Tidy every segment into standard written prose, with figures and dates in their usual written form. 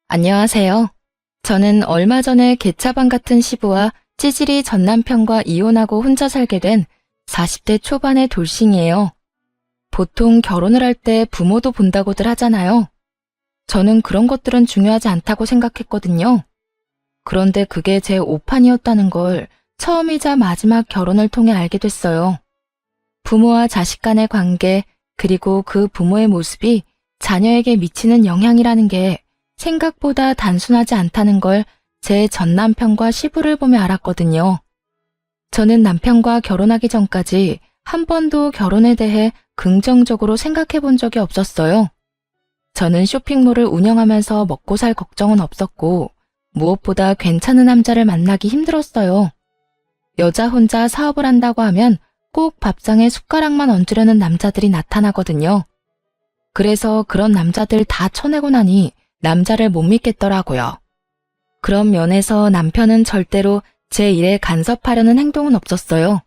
안녕하세요. 저는 얼마 전에 개차반 같은 시부와 찌질이 전 남편과 이혼하고 혼자 살게 된 40대 초반의 돌싱이에요. 보통 결혼을 할 때 부모도 본다고들 하잖아요. 저는 그런 것들은 중요하지 않다고 생각했거든요. 그런데 그게 제 오판이었다는 걸 처음이자 마지막 결혼을 통해 알게 됐어요. 부모와 자식 간의 관계, 그리고 그 부모의 모습이 자녀에게 미치는 영향이라는 게 생각보다 단순하지 않다는 걸 제 전 남편과 시부를 보며 알았거든요. 저는 남편과 결혼하기 전까지 한 번도 결혼에 대해 긍정적으로 생각해 본 적이 없었어요. 저는 쇼핑몰을 운영하면서 먹고 살 걱정은 없었고, 무엇보다 괜찮은 남자를 만나기 힘들었어요. 여자 혼자 사업을 한다고 하면 꼭 밥상에 숟가락만 얹으려는 남자들이 나타나거든요. 그래서 그런 남자들 다 쳐내고 나니 남자를 못 믿겠더라고요. 그런 면에서 남편은 절대로 제 일에 간섭하려는 행동은 없었어요.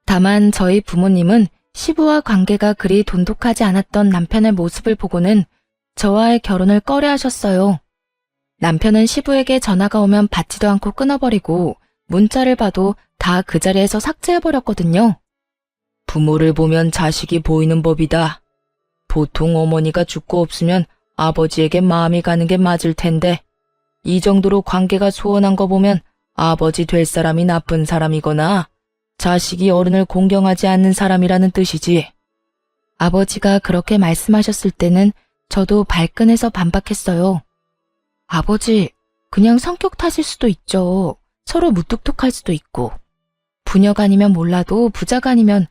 다만 저희 부모님은 시부와 관계가 그리 돈독하지 않았던 남편의 모습을 보고는 저와의 결혼을 꺼려하셨어요. 남편은 시부에게 전화가 오면 받지도 않고 끊어버리고 문자를 봐도 다 그 자리에서 삭제해버렸거든요. 부모를 보면 자식이 보이는 법이다. 보통 어머니가 죽고 없으면 아버지에게 마음이 가는 게 맞을 텐데, 이 정도로 관계가 소원한 거 보면 아버지 될 사람이 나쁜 사람이거나 자식이 어른을 공경하지 않는 사람이라는 뜻이지. 아버지가 그렇게 말씀하셨을 때는 저도 발끈해서 반박했어요. 아버지, 그냥 성격 탓일 수도 있죠. 서로 무뚝뚝할 수도 있고. 부녀가 아니면 몰라도 부자가 아니면,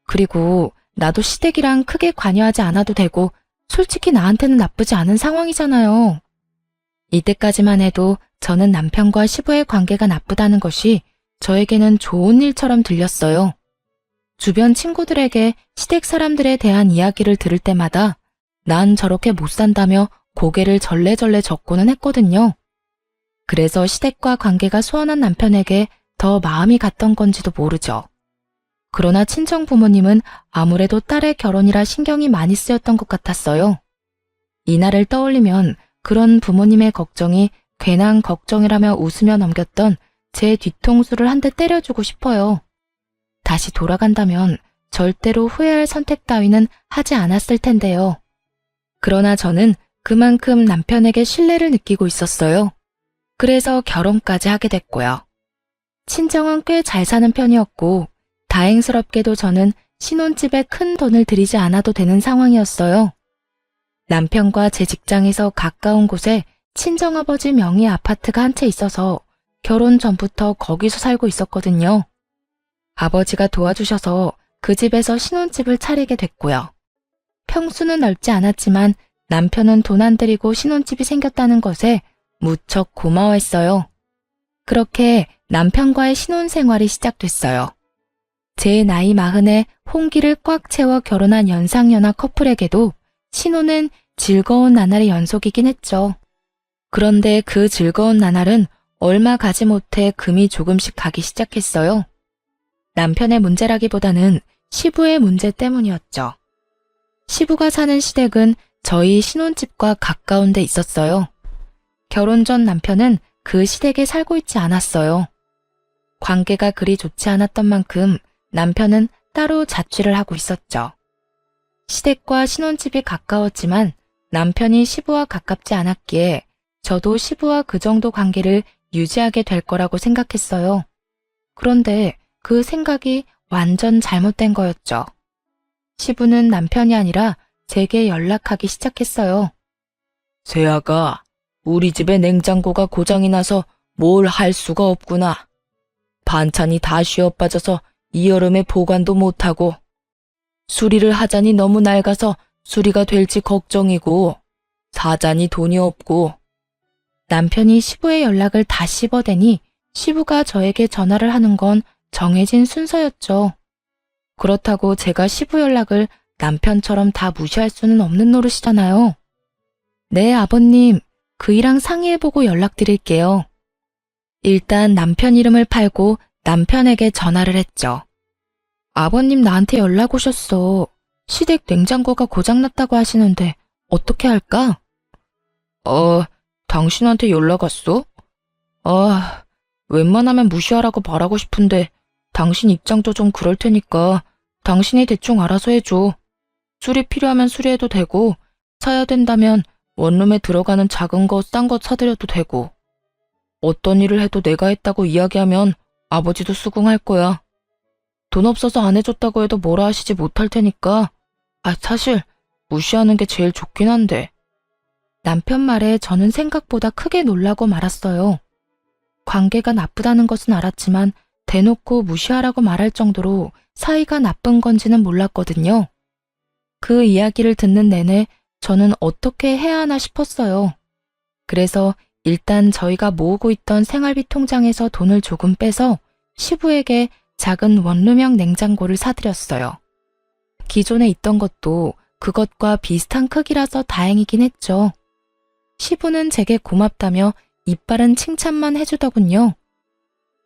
그리고 나도 시댁이랑 크게 관여하지 않아도 되고 솔직히 나한테는 나쁘지 않은 상황이잖아요. 이때까지만 해도 저는 남편과 시부의 관계가 나쁘다는 것이 저에게는 좋은 일처럼 들렸어요. 주변 친구들에게 시댁 사람들에 대한 이야기를 들을 때마다 난 저렇게 못 산다며 고개를 절레절레 젓고는 했거든요. 그래서 시댁과 관계가 소원한 남편에게 더 마음이 갔던 건지도 모르죠. 그러나 친정 부모님은 아무래도 딸의 결혼이라 신경이 많이 쓰였던 것 같았어요. 이날을 떠올리면 그런 부모님의 걱정이 괜한 걱정이라며 웃으며 넘겼던 제 뒤통수를 한 대 때려주고 싶어요. 다시 돌아간다면 절대로 후회할 선택 따위는 하지 않았을 텐데요. 그러나 저는 그만큼 남편에게 신뢰를 느끼고 있었어요. 그래서 결혼까지 하게 됐고요. 친정은 꽤 잘 사는 편이었고, 다행스럽게도 저는 신혼집에 큰 돈을 들이지 않아도 되는 상황이었어요. 남편과 제 직장에서 가까운 곳에 친정아버지 명의 아파트가 한 채 있어서 결혼 전부터 거기서 살고 있었거든요. 아버지가 도와주셔서 그 집에서 신혼집을 차리게 됐고요. 평수는 넓지 않았지만 남편은 돈 안 들이고 신혼집이 생겼다는 것에 무척 고마워했어요. 그렇게 남편과의 신혼생활이 시작됐어요. 제 나이 40에 홍기를 꽉 채워 결혼한 연상연하 커플에게도 신혼은 즐거운 나날의 연속이긴 했죠. 그런데 그 즐거운 나날은 얼마 가지 못해 금이 조금씩 가기 시작했어요. 남편의 문제라기보다는 시부의 문제 때문이었죠. 시부가 사는 시댁은 저희 신혼집과 가까운 데 있었어요. 결혼 전 남편은 그 시댁에 살고 있지 않았어요. 관계가 그리 좋지 않았던 만큼 남편은 따로 자취를 하고 있었죠. 시댁과 신혼집이 가까웠지만 남편이 시부와 가깝지 않았기에 저도 시부와 그 정도 관계를 유지하게 될 거라고 생각했어요. 그런데 그 생각이 완전 잘못된 거였죠. 시부는 남편이 아니라 제게 연락하기 시작했어요. 세아가, 우리 집에 냉장고가 고장이 나서 뭘 할 수가 없구나. 반찬이 다 쉬어빠져서 이 여름에 보관도 못하고, 수리를 하자니 너무 낡아서 수리가 될지 걱정이고, 사자니 돈이 없고. 남편이 시부의 연락을 다 씹어대니 시부가 저에게 전화를 하는 건 정해진 순서였죠. 그렇다고 제가 시부 연락을 남편처럼 다 무시할 수는 없는 노릇이잖아요. 네, 아버님, 그이랑 상의해보고 연락드릴게요. 일단 남편 이름을 팔고 남편에게 전화를 했죠. 아버님 나한테 연락 오셨어. 시댁 냉장고가 고장났다고 하시는데 어떻게 할까? 당신한테 연락 왔어? 아, 웬만하면 무시하라고 말하고 싶은데 당신 입장도 좀 그럴 테니까 당신이 대충 알아서 해줘. 수리 필요하면 수리해도 되고 사야 된다면 원룸에 들어가는 작은 거, 싼 거 사드려도 되고 어떤 일을 해도 내가 했다고 이야기하면 아버지도 수긍할 거야. 돈 없어서 안 해줬다고 해도 뭐라 하시지 못할 테니까 사실 무시하는 게 제일 좋긴 한데. 남편 말에 저는 생각보다 크게 놀라고 말았어요. 관계가 나쁘다는 것은 알았지만 대놓고 무시하라고 말할 정도로 사이가 나쁜 건지는 몰랐거든요. 그 이야기를 듣는 내내 저는 어떻게 해야 하나 싶었어요. 그래서 일단 저희가 모으고 있던 생활비 통장에서 돈을 조금 빼서 시부에게 작은 원룸형 냉장고를 사드렸어요. 기존에 있던 것도 그것과 비슷한 크기라서 다행이긴 했죠. 시부는 제게 고맙다며 이빨은 칭찬만 해주더군요.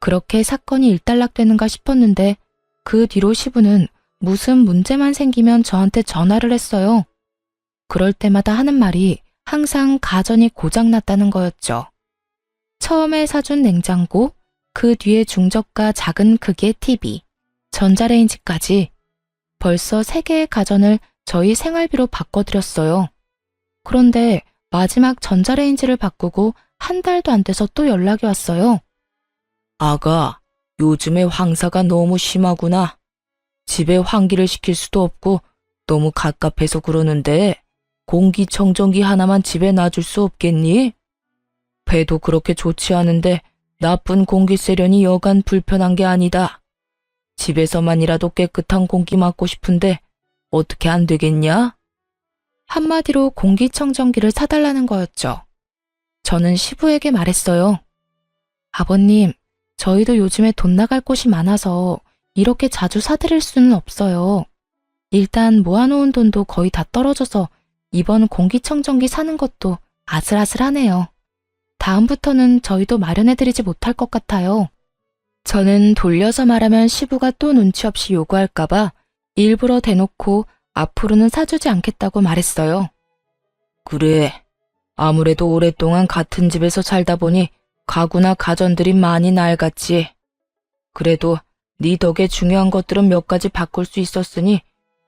그렇게 사건이 일단락되는가 싶었는데 그 뒤로 시부는 무슨 문제만 생기면 저한테 전화를 했어요. 그럴 때마다 하는 말이 항상 가전이 고장났다는 거였죠. 처음에 사준 냉장고, 그 뒤에 중저가 작은 크기의 TV, 전자레인지까지 벌써 3개의 가전을 저희 생활비로 바꿔드렸어요. 그런데 마지막 전자레인지를 바꾸고 한 달도 안 돼서 또 연락이 왔어요. 아가, 요즘에 황사가 너무 심하구나. 집에 환기를 시킬 수도 없고 너무 갑갑해서 그러는데 공기청정기 하나만 집에 놔줄 수 없겠니? 배도 그렇게 좋지 않은데 나쁜 공기 쐬려니 여간 불편한 게 아니다. 집에서만이라도 깨끗한 공기 맡고 싶은데 어떻게 안 되겠냐? 한마디로 공기청정기를 사달라는 거였죠. 저는 시부에게 말했어요. 아버님, 저희도 요즘에 돈 나갈 곳이 많아서 이렇게 자주 사드릴 수는 없어요. 일단 모아놓은 돈도 거의 다 떨어져서 이번 공기청정기 사는 것도 아슬아슬하네요. 다음부터는 저희도 마련해드리지 못할 것 같아요. 저는 돌려서 말하면 시부가 또 눈치 없이 요구할까봐 일부러 대놓고 앞으로는 사주지 않겠다고 말했어요. 그래, 아무래도 오랫동안 같은 집에서 살다 보니 가구나 가전들이 많이 낡았지. 그래도 네 덕에 중요한 것들은 몇 가지 바꿀 수 있었으니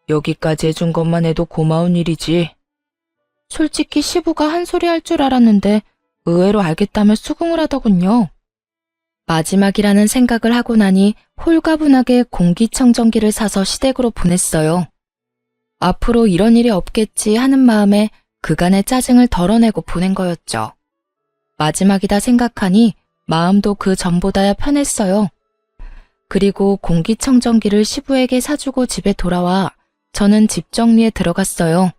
여기까지 해준 것만 해도 고마운 일이지. 솔직히 시부가 한 소리 할 줄 알았는데 의외로 알겠다며 수긍을 하더군요. 마지막이라는 생각을 하고 나니 홀가분하게 공기청정기를 사서 시댁으로 보냈어요. 앞으로 이런 일이 없겠지 하는 마음에 그간의 짜증을 덜어내고 보낸 거였죠. 마지막이다 생각하니 마음도 그 전보다야 편했어요. 그리고 공기청정기를 시부에게 사주고 집에 돌아와 저는 집 정리에 들어갔어요.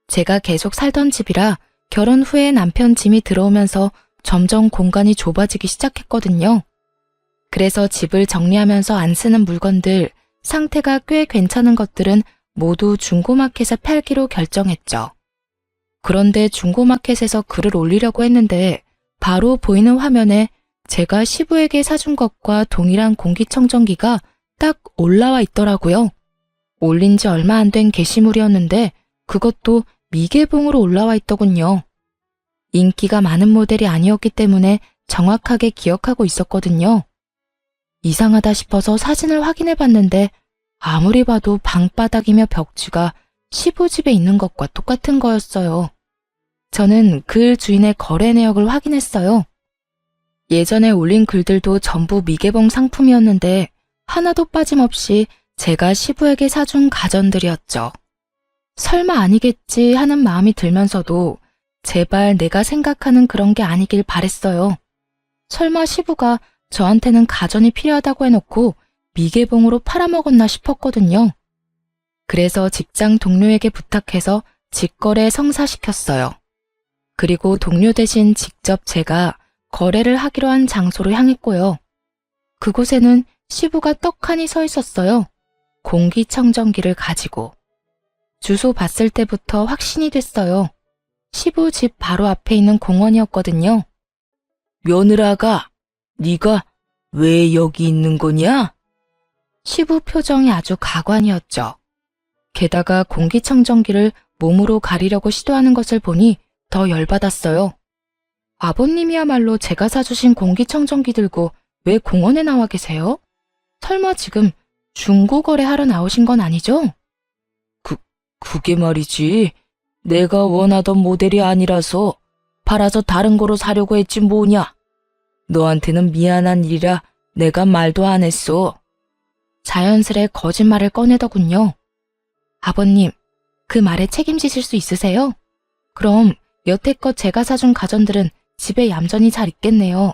제가 계속 살던 집이라 결혼 후에 남편 짐이 들어오면서 점점 공간이 좁아지기 시작했거든요. 그래서 집을 정리하면서 안 쓰는 물건들, 상태가 꽤 괜찮은 것들은 모두 중고마켓에 팔기로 결정했죠. 그런데 중고마켓에서 글을 올리려고 했는데 바로 보이는 화면에 제가 시부에게 사준 것과 동일한 공기청정기가 딱 올라와 있더라고요. 올린 지 얼마 안 된 게시물이었는데 그것도 미개봉으로 올라와 있더군요. 인기가 많은 모델이 아니었기 때문에 정확하게 기억하고 있었거든요. 이상하다 싶어서 사진을 확인해 봤는데 아무리 봐도 방바닥이며 벽지가 시부 집에 있는 것과 똑같은 거였어요. 저는 글 주인의 거래 내역을 확인했어요. 예전에 올린 글들도 전부 미개봉 상품이었는데 하나도 빠짐없이 제가 시부에게 사준 가전들이었죠. 설마 아니겠지 하는 마음이 들면서도 제발 내가 생각하는 그런 게 아니길 바랬어요. 설마 시부가 저한테는 가전이 필요하다고 해놓고 미개봉으로 팔아먹었나 싶었거든요. 그래서 직장 동료에게 부탁해서 직거래 성사시켰어요. 그리고 동료 대신 직접 제가 거래를 하기로 한 장소로 향했고요. 그곳에는 시부가 떡하니 서 있었어요. 공기청정기를 가지고. 주소 봤을 때부터 확신이 됐어요. 시부 집 바로 앞에 있는 공원이었거든요. 며느라가, 네가 왜 여기 있는 거냐? 시부 표정이 아주 가관이었죠. 게다가 공기청정기를 몸으로 가리려고 시도하는 것을 보니 더 열받았어요. 아버님이야말로 제가 사주신 공기청정기 들고 왜 공원에 나와 계세요? 설마 지금 중고거래 하러 나오신 건 아니죠? 그게 말이지. 내가 원하던 모델이 아니라서 팔아서 다른 거로 사려고 했지 뭐냐. 너한테는 미안한 일이라 내가 말도 안 했어. 자연스레 거짓말을 꺼내더군요. 아버님, 그 말에 책임지실 수 있으세요? 그럼 여태껏 제가 사준 가전들은 집에 얌전히 잘 있겠네요.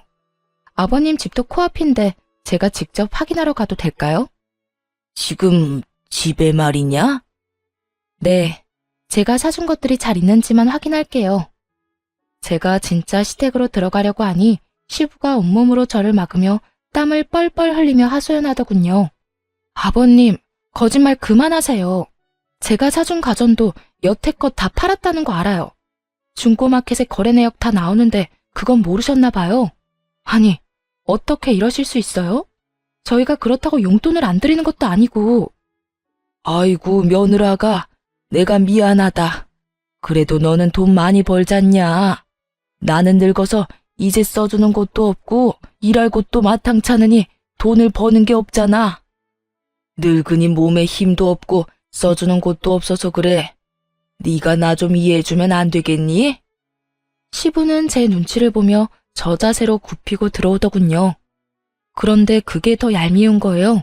아버님 집도 코앞인데 제가 직접 확인하러 가도 될까요? 지금 집에 말이냐? 네, 제가 사준 것들이 잘 있는지만 확인할게요. 제가 진짜 시댁으로 들어가려고 하니 시부가 온몸으로 저를 막으며 땀을 뻘뻘 흘리며 하소연하더군요. 아버님, 거짓말 그만하세요. 제가 사준 가전도 여태껏 다 팔았다는 거 알아요. 중고마켓에 거래 내역 다 나오는데 그건 모르셨나 봐요. 아니, 어떻게 이러실 수 있어요? 저희가 그렇다고 용돈을 안 드리는 것도 아니고. 아이고 며느라가 내가 미안하다. 그래도 너는 돈 많이 벌잖냐. 나는 늙어서 이제 써주는 곳도 없고 일할 곳도 마땅찮으니 돈을 버는 게 없잖아. 늙으니 몸에 힘도 없고 써주는 곳도 없어서 그래. 네가 나 좀 이해해주면 안 되겠니? 시부는 제 눈치를 보며 저 자세로 굽히고 들어오더군요. 그런데 그게 더 얄미운 거예요.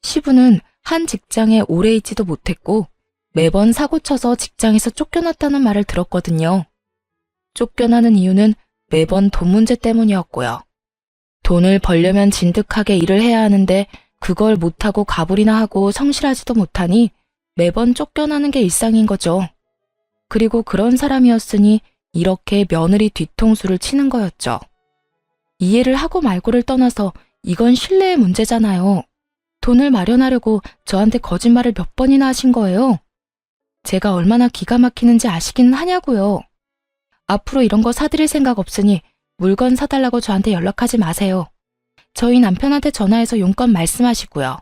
시부는 한 직장에 오래 있지도 못했고 매번 사고쳐서 직장에서 쫓겨났다는 말을 들었거든요. 쫓겨나는 이유는 매번 돈 문제 때문이었고요. 돈을 벌려면 진득하게 일을 해야 하는데 그걸 못하고 가불이나 하고 성실하지도 못하니 매번 쫓겨나는 게 일상인 거죠. 그리고 그런 사람이었으니 이렇게 며느리 뒤통수를 치는 거였죠. 이해를 하고 말고를 떠나서 이건 신뢰의 문제잖아요. 돈을 마련하려고 저한테 거짓말을 몇 번이나 하신 거예요. 제가 얼마나 기가 막히는지 아시기는 하냐고요. 앞으로 이런 거 사드릴 생각 없으니 물건 사달라고 저한테 연락하지 마세요. 저희 남편한테 전화해서 용건 말씀하시고요.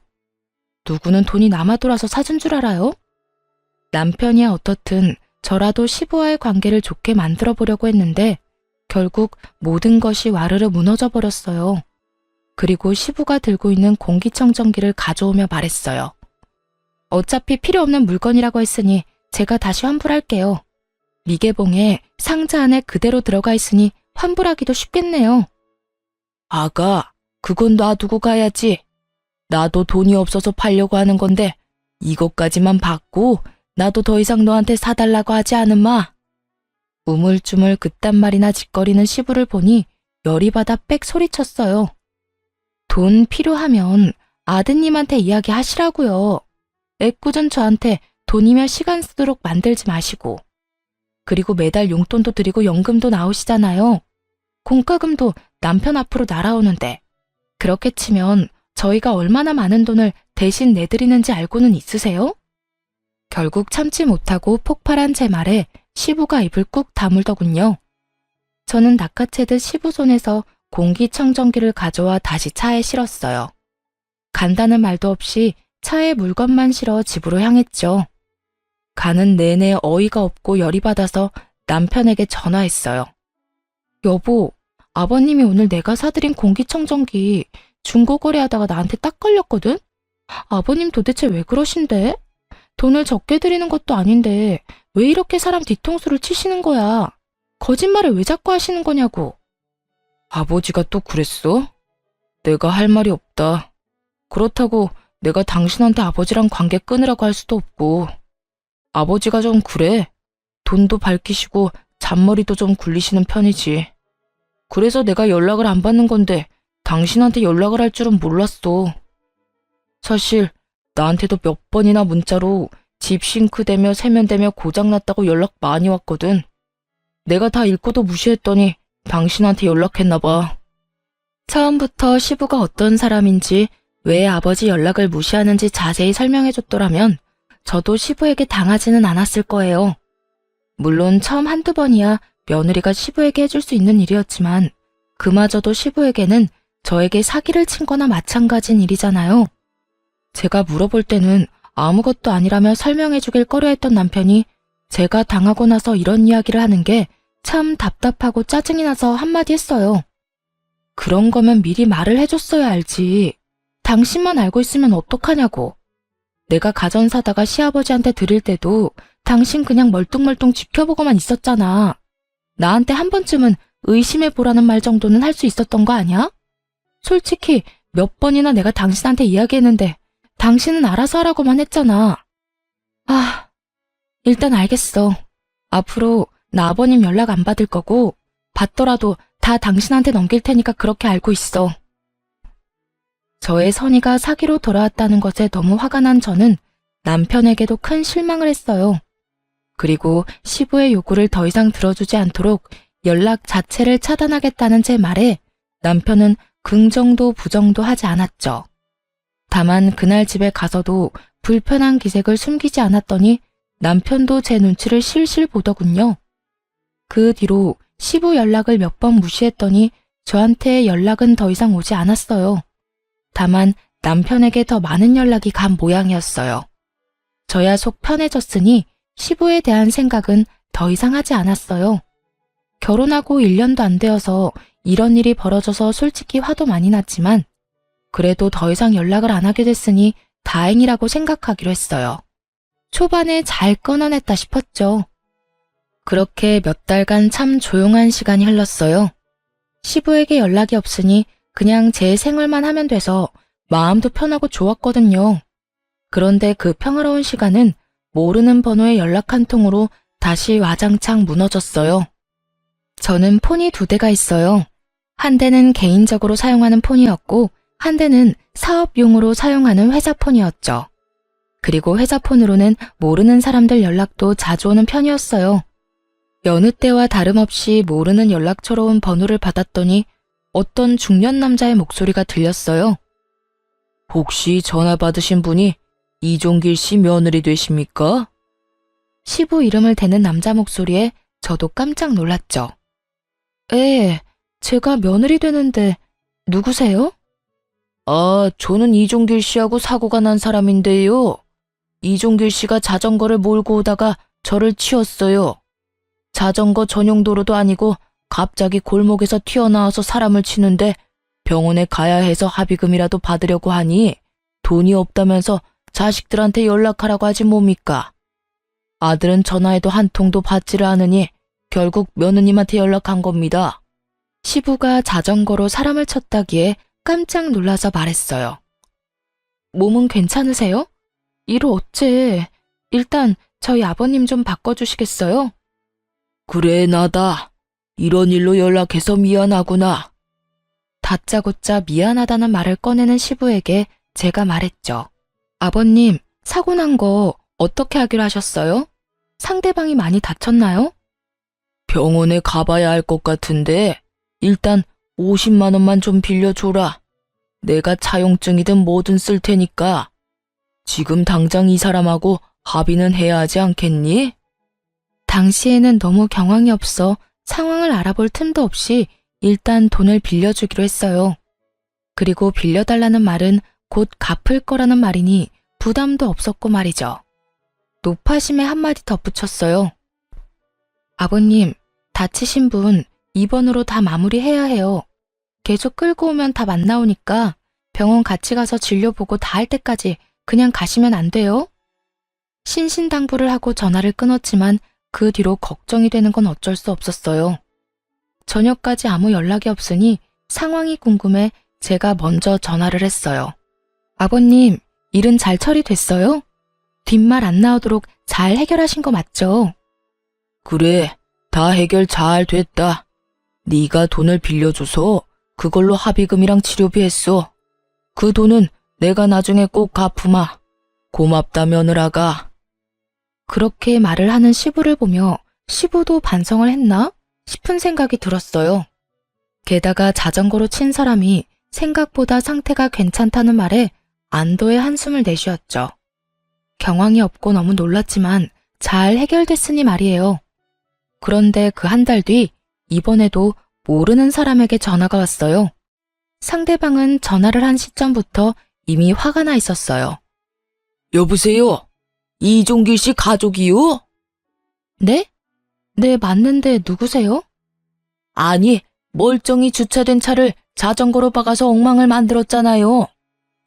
누구는 돈이 남아 돌아서 사준 줄 알아요? 남편이야 어떻든 저라도 시부와의 관계를 좋게 만들어 보려고 했는데 결국 모든 것이 와르르 무너져 버렸어요. 그리고 시부가 들고 있는 공기청정기를 가져오며 말했어요. 어차피 필요 없는 물건이라고 했으니 제가 다시 환불할게요. 미개봉에 상자 안에 그대로 들어가 있으니 환불하기도 쉽겠네요. 아가, 그건 놔두고 가야지. 나도 돈이 없어서 팔려고 하는 건데 이것까지만 받고 나도 더 이상 너한테 사달라고 하지 않으마. 우물쭈물 그딴 말이나 짓거리는 시부를 보니 열이 받아 빽 소리쳤어요. 돈 필요하면 아드님한테 이야기하시라고요. 애꿎은 저한테 돈이면 시간 쓰도록 만들지 마시고. 그리고 매달 용돈도 드리고 연금도 나오시잖아요. 공과금도 남편 앞으로 날아오는데 그렇게 치면 저희가 얼마나 많은 돈을 대신 내드리는지 알고는 있으세요? 결국 참지 못하고 폭발한 제 말에 시부가 입을 꾹 다물더군요. 저는 낚아채듯 시부 손에서 공기청정기를 가져와 다시 차에 실었어요. 간다는 말도 없이 차에 물건만 실어 집으로 향했죠. 가는 내내 어이가 없고 열이 받아서 남편에게 전화했어요. 여보, 아버님이 오늘 내가 사드린 공기청정기 중고거래하다가 나한테 딱 걸렸거든? 아버님 도대체 왜 그러신데? 돈을 적게 드리는 것도 아닌데 왜 이렇게 사람 뒤통수를 치시는 거야? 거짓말을 왜 자꾸 하시는 거냐고. 아버지가 또 그랬어? 내가 할 말이 없다. 그렇다고 내가 당신한테 아버지랑 관계 끊으라고 할 수도 없고. 아버지가 좀 그래. 돈도 밝히시고 잔머리도 좀 굴리시는 편이지. 그래서 내가 연락을 안 받는 건데 당신한테 연락을 할 줄은 몰랐어. 사실 나한테도 몇 번이나 문자로 집 싱크대며 세면대며 고장났다고 연락 많이 왔거든. 내가 다 읽고도 무시했더니 당신한테 연락했나 봐. 처음부터 시부가 어떤 사람인지 왜 아버지 연락을 무시하는지 자세히 설명해줬더라면 저도 시부에게 당하지는 않았을 거예요. 물론 처음 한두 번이야 며느리가 시부에게 해줄 수 있는 일이었지만 그마저도 시부에게는 저에게 사기를 친 거나 마찬가지인 일이잖아요. 제가 물어볼 때는 아무것도 아니라며 설명해주길 꺼려했던 남편이 제가 당하고 나서 이런 이야기를 하는 게 참 답답하고 짜증이 나서 한마디 했어요. 그런 거면 미리 말을 해줬어야 알지. 당신만 알고 있으면 어떡하냐고. 내가 가전 사다가 시아버지한테 드릴 때도 당신 그냥 멀뚱멀뚱 지켜보고만 있었잖아. 나한테 한 번쯤은 의심해보라는 말 정도는 할 수 있었던 거 아니야? 솔직히 몇 번이나 내가 당신한테 이야기했는데 당신은 알아서 하라고만 했잖아. 아, 일단 알겠어. 앞으로 나 아버님 연락 안 받을 거고 받더라도 다 당신한테 넘길 테니까 그렇게 알고 있어. 저의 선의가 사기로 돌아왔다는 것에 너무 화가 난 저는 남편에게도 큰 실망을 했어요. 그리고 시부의 요구를 더 이상 들어주지 않도록 연락 자체를 차단하겠다는 제 말에 남편은 긍정도 부정도 하지 않았죠. 다만 그날 집에 가서도 불편한 기색을 숨기지 않았더니 남편도 제 눈치를 실실 보더군요. 그 뒤로 시부 연락을 몇 번 무시했더니 저한테 연락은 더 이상 오지 않았어요. 다만 남편에게 더 많은 연락이 간 모양이었어요. 저야 속 편해졌으니 시부에 대한 생각은 더 이상 하지 않았어요. 결혼하고 1년도 안 되어서 이런 일이 벌어져서 솔직히 화도 많이 났지만 그래도 더 이상 연락을 안 하게 됐으니 다행이라고 생각하기로 했어요. 초반에 잘 끊어냈다 싶었죠. 그렇게 몇 달간 참 조용한 시간이 흘렀어요. 시부에게 연락이 없으니 그냥 제 생활만 하면 돼서 마음도 편하고 좋았거든요. 그런데 그 평화로운 시간은 모르는 번호에 연락 한 통으로 다시 와장창 무너졌어요. 저는 폰이 2대가 있어요. 한 대는 개인적으로 사용하는 폰이었고 한 대는 사업용으로 사용하는 회사 폰이었죠. 그리고 회사 폰으로는 모르는 사람들 연락도 자주 오는 편이었어요. 여느 때와 다름없이 모르는 연락처로 온 번호를 받았더니 어떤 중년 남자의 목소리가 들렸어요. 혹시 전화 받으신 분이 이종길 씨 며느리 되십니까? 시부 이름을 대는 남자 목소리에 저도 깜짝 놀랐죠. 예, 제가 며느리 되는데 누구세요? 아, 저는 이종길 씨하고 사고가 난 사람인데요. 이종길 씨가 자전거를 몰고 오다가 저를 치었어요. 자전거 전용 도로도 아니고 갑자기 골목에서 튀어나와서 사람을 치는데 병원에 가야 해서 합의금이라도 받으려고 하니 돈이 없다면서 자식들한테 연락하라고 하지 뭡니까? 아들은 전화해도 한 통도 받지를 않으니 결국 며느님한테 연락한 겁니다. 시부가 자전거로 사람을 쳤다기에 깜짝 놀라서 말했어요. 몸은 괜찮으세요? 이를 어째. 일단 저희 아버님 좀 바꿔주시겠어요? 그래, 나다. 이런 일로 연락해서 미안하구나. 다짜고짜 미안하다는 말을 꺼내는 시부에게 제가 말했죠. 아버님, 사고 난 거 어떻게 하기로 하셨어요? 상대방이 많이 다쳤나요? 병원에 가봐야 할 것 같은데 일단 50만 원만 좀 빌려줘라. 내가 차용증이든 뭐든 쓸 테니까. 지금 당장 이 사람하고 합의는 해야 하지 않겠니? 당시에는 너무 경황이 없어 상황을 알아볼 틈도 없이 일단 돈을 빌려주기로 했어요. 그리고 빌려달라는 말은 곧 갚을 거라는 말이니 부담도 없었고 말이죠. 노파심에 한마디 덧붙였어요. 아버님, 다치신 분 입원으로 다 마무리해야 해요. 계속 끌고 오면 답 안 나오니까 병원 같이 가서 진료 보고 다 할 때까지 그냥 가시면 안 돼요? 신신당부를 하고 전화를 끊었지만 그 뒤로 걱정이 되는 건 어쩔 수 없었어요. 저녁까지 아무 연락이 없으니 상황이 궁금해 제가 먼저 전화를 했어요. 아버님, 일은 잘 처리됐어요? 뒷말 안 나오도록 잘 해결하신 거 맞죠? 그래, 다 해결 잘 됐다. 네가 돈을 빌려줘서 그걸로 합의금이랑 치료비 했어. 그 돈은 내가 나중에 꼭 갚으마. 고맙다, 며느라가. 그렇게 말을 하는 시부를 보며 시부도 반성을 했나 싶은 생각이 들었어요. 게다가 자전거로 친 사람이 생각보다 상태가 괜찮다는 말에 안도의 한숨을 내쉬었죠. 경황이 없고 너무 놀랐지만 잘 해결됐으니 말이에요. 그런데 그 한 달 뒤 이번에도 모르는 사람에게 전화가 왔어요. 상대방은 전화를 한 시점부터 이미 화가 나 있었어요. 여보세요? 이종길 씨 가족이요? 네? 네, 맞는데 누구세요? 아니, 멀쩡히 주차된 차를 자전거로 박아서 엉망을 만들었잖아요.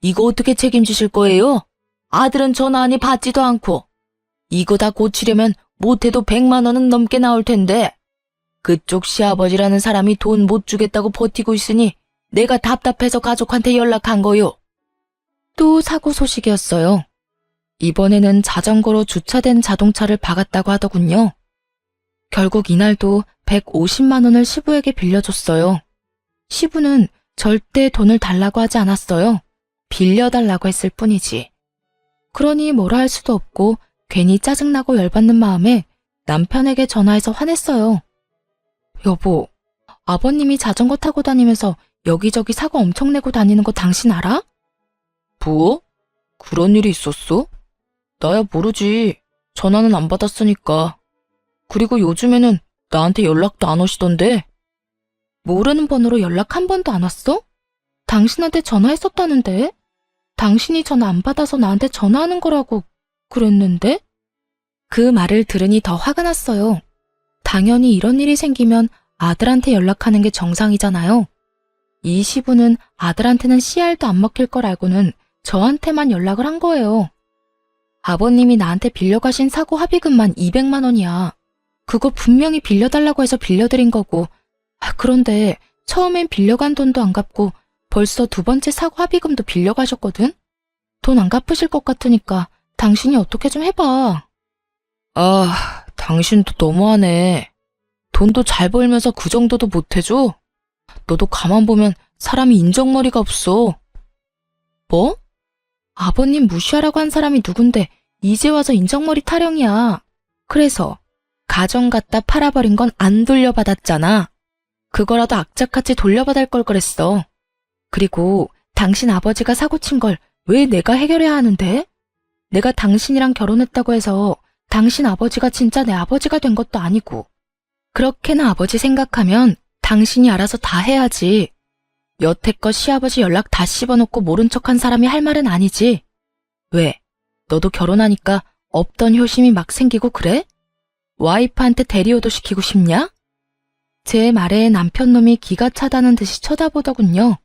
이거 어떻게 책임지실 거예요? 아들은 전화 안에 받지도 않고. 이거 다 고치려면 못해도 100만 원은 넘게 나올 텐데. 그쪽 시아버지라는 사람이 돈 못 주겠다고 버티고 있으니 내가 답답해서 가족한테 연락한 거요. 또 사고 소식이었어요. 이번에는 자전거로 주차된 자동차를 박았다고 하더군요. 결국 이날도 150만 원을 시부에게 빌려줬어요. 시부는 절대 돈을 달라고 하지 않았어요. 빌려달라고 했을 뿐이지. 그러니 뭐라 할 수도 없고 괜히 짜증나고 열받는 마음에 남편에게 전화해서 화냈어요. 여보, 아버님이 자전거 타고 다니면서 여기저기 사고 엄청 내고 다니는 거 당신 알아? 뭐? 그런 일이 있었어? 나야 모르지. 전화는 안 받았으니까. 그리고 요즘에는 나한테 연락도 안 오시던데. 모르는 번호로 연락 한 번도 안 왔어? 당신한테 전화했었다는데? 당신이 전화 안 받아서 나한테 전화하는 거라고 그랬는데? 그 말을 들으니 더 화가 났어요. 당연히 이런 일이 생기면 아들한테 연락하는 게 정상이잖아요. 이 시부는 아들한테는 씨알도 안 먹힐 걸 알고는 저한테만 연락을 한 거예요. 아버님이 나한테 빌려가신 사고 합의금만 200만 원이야. 그거 분명히 빌려달라고 해서 빌려드린 거고. 그런데 처음엔 빌려간 돈도 안 갚고 벌써 두 번째 사고 합의금도 빌려가셨거든? 돈 안 갚으실 것 같으니까 당신이 어떻게 좀 해봐. 아, 당신도 너무하네. 돈도 잘 벌면서 그 정도도 못해줘? 너도 가만 보면 사람이 인정머리가 없어. 뭐? 아버님 무시하라고 한 사람이 누군데 이제 와서 인정머리 타령이야. 그래서 가정 갖다 팔아버린 건 안 돌려받았잖아. 그거라도 악착같이 돌려받을 걸 그랬어. 그리고 당신 아버지가 사고 친 걸 왜 내가 해결해야 하는데? 내가 당신이랑 결혼했다고 해서 당신 아버지가 진짜 내 아버지가 된 것도 아니고. 그렇게나 아버지 생각하면 당신이 알아서 다 해야지. 여태껏 시아버지 연락 다 씹어놓고 모른 척한 사람이 할 말은 아니지. 왜? 너도 결혼하니까 없던 효심이 막 생기고 그래? 와이프한테 대리오도 시키고 싶냐? 제 말에 남편놈이 기가 차다는 듯이 쳐다보더군요.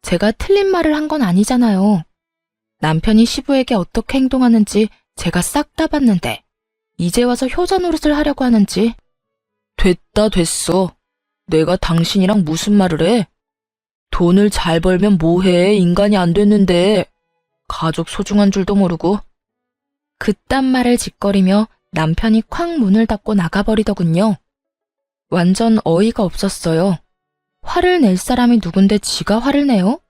제가 틀린 말을 한 건 아니잖아요. 남편이 시부에게 어떻게 행동하는지 제가 싹 다 봤는데 이제 와서 효자 노릇을 하려고 하는지. 됐다 됐어. 내가 당신이랑 무슨 말을 해? 돈을 잘 벌면 뭐해? 인간이 안 됐는데. 가족 소중한 줄도 모르고. 그딴 말을 짓거리며 남편이 쾅 문을 닫고 나가버리더군요. 완전 어이가 없었어요. 화를 낼 사람이 누군데 지가 화를 내요?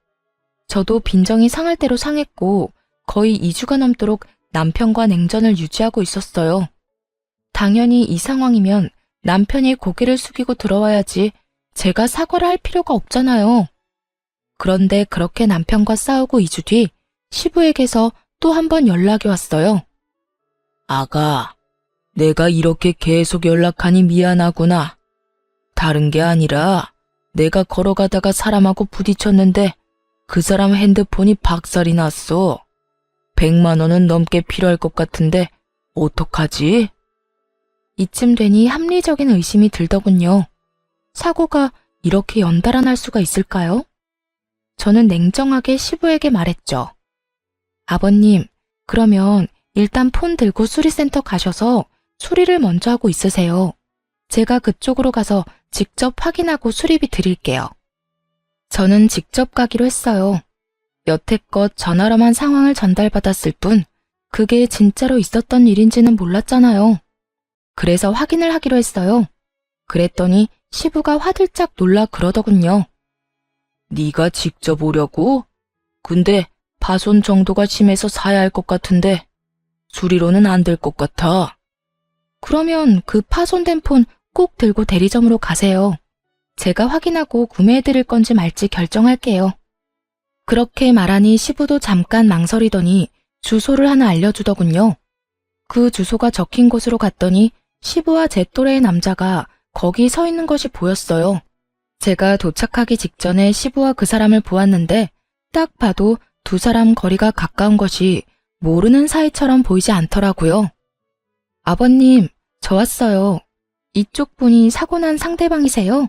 저도 빈정이 상할 대로 상했고 거의 2주가 넘도록 남편과 냉전을 유지하고 있었어요. 당연히 이 상황이면 남편이 고개를 숙이고 들어와야지 제가 사과를 할 필요가 없잖아요. 그런데 그렇게 남편과 싸우고 2주 뒤 시부에게서 또 한 번 연락이 왔어요. 아가, 내가 이렇게 계속 연락하니 미안하구나. 다른 게 아니라 내가 걸어가다가 사람하고 부딪혔는데 그 사람 핸드폰이 박살이 났어. 100만 원은 넘게 필요할 것 같은데 어떡하지? 이쯤 되니 합리적인 의심이 들더군요. 사고가 이렇게 연달아 날 수가 있을까요? 저는 냉정하게 시부에게 말했죠. 아버님, 그러면 일단 폰 들고 수리센터 가셔서 수리를 먼저 하고 있으세요. 제가 그쪽으로 가서 직접 확인하고 수리비 드릴게요. 저는 직접 가기로 했어요. 여태껏 전화로만 상황을 전달받았을 뿐 그게 진짜로 있었던 일인지는 몰랐잖아요. 그래서 확인을 하기로 했어요. 그랬더니 시부가 화들짝 놀라 그러더군요. 네가 직접 오려고? 근데 파손 정도가 심해서 사야 할 것 같은데 수리로는 안 될 것 같아. 그러면 그 파손된 폰 꼭 들고 대리점으로 가세요. 제가 확인하고 구매해드릴 건지 말지 결정할게요. 그렇게 말하니 시부도 잠깐 망설이더니 주소를 하나 알려주더군요. 그 주소가 적힌 곳으로 갔더니 시부와 제 또래의 남자가 거기 서 있는 것이 보였어요. 제가 도착하기 직전에 시부와 그 사람을 보았는데 딱 봐도 두 사람 거리가 가까운 것이 모르는 사이처럼 보이지 않더라고요. 아버님, 저 왔어요. 이쪽 분이 사고 난 상대방이세요?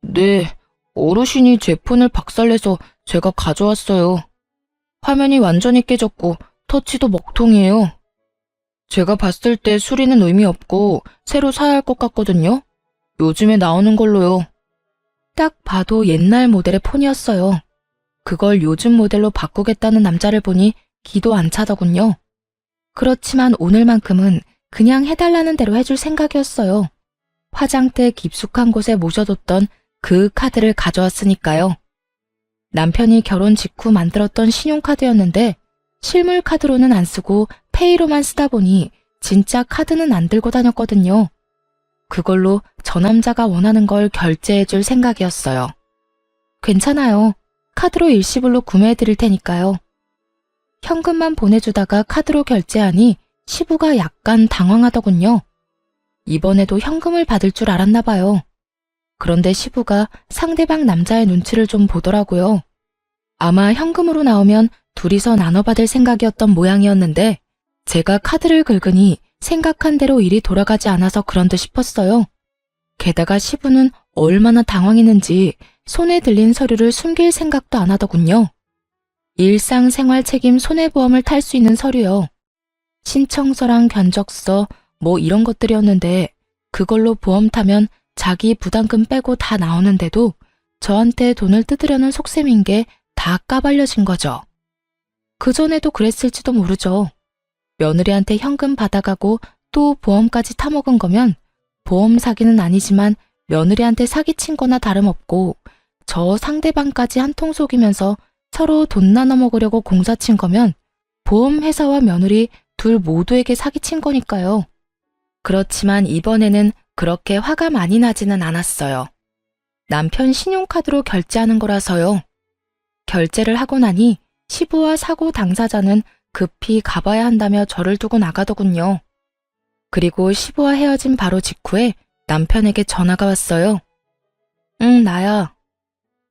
네, 어르신이 제 폰을 박살내서 제가 가져왔어요. 화면이 완전히 깨졌고 터치도 먹통이에요. 제가 봤을 때 수리는 의미 없고 새로 사야 할 것 같거든요. 요즘에 나오는 걸로요. 딱 봐도 옛날 모델의 폰이었어요. 그걸 요즘 모델로 바꾸겠다는 남자를 보니 기도 안 차더군요. 그렇지만 오늘만큼은 그냥 해달라는 대로 해줄 생각이었어요. 화장대 깊숙한 곳에 모셔뒀던 그 카드를 가져왔으니까요. 남편이 결혼 직후 만들었던 신용카드였는데 실물 카드로는 안 쓰고 페이로만 쓰다 보니 진짜 카드는 안 들고 다녔거든요. 그걸로 저 남자가 원하는 걸 결제해줄 생각이었어요. 괜찮아요. 카드로 일시불로 구매해드릴 테니까요. 현금만 보내주다가 카드로 결제하니 시부가 약간 당황하더군요. 이번에도 현금을 받을 줄 알았나 봐요. 그런데 시부가 상대방 남자의 눈치를 좀 보더라고요. 아마 현금으로 나오면 둘이서 나눠받을 생각이었던 모양이었는데 제가 카드를 긁으니 생각한 대로 일이 돌아가지 않아서 그런 듯 싶었어요. 게다가 시부는 얼마나 당황했는지 손에 들린 서류를 숨길 생각도 안 하더군요. 일상생활 책임 손해보험을 탈 수 있는 서류요. 신청서랑 견적서 뭐 이런 것들이었는데 그걸로 보험 타면 자기 부담금 빼고 다 나오는데도 저한테 돈을 뜯으려는 속셈인 게 다 까발려진 거죠. 그전에도 그랬을지도 모르죠. 며느리한테 현금 받아가고 또 보험까지 타먹은 거면 보험 사기는 아니지만 며느리한테 사기친 거나 다름없고 저 상대방까지 한통 속이면서 서로 돈 나눠 먹으려고 공사친 거면 보험회사와 며느리 둘 모두에게 사기친 거니까요. 그렇지만 이번에는 그렇게 화가 많이 나지는 않았어요. 남편 신용카드로 결제하는 거라서요. 결제를 하고 나니 시부와 사고 당사자는 급히 가봐야 한다며 저를 두고 나가더군요. 그리고 시부와 헤어진 바로 직후에 남편에게 전화가 왔어요. 응, 나야.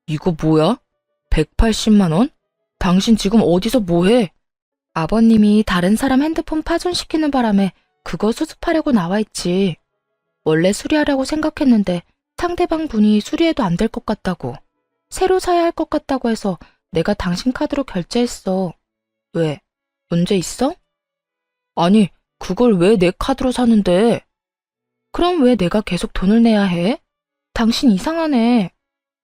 이거 뭐야? 180만 원? 당신 지금 어디서 뭐해? 아버님이 다른 사람 핸드폰 파손시키는 바람에 그거 수습하려고 나와 있지. 원래 수리하려고 생각했는데 상대방 분이 수리해도 안 될 것 같다고. 새로 사야 할 것 같다고 해서 내가 당신 카드로 결제했어. 왜? 문제 있어? 아니, 그걸 왜 내 카드로 사는데? 그럼 왜 내가 계속 돈을 내야 해? 당신 이상하네.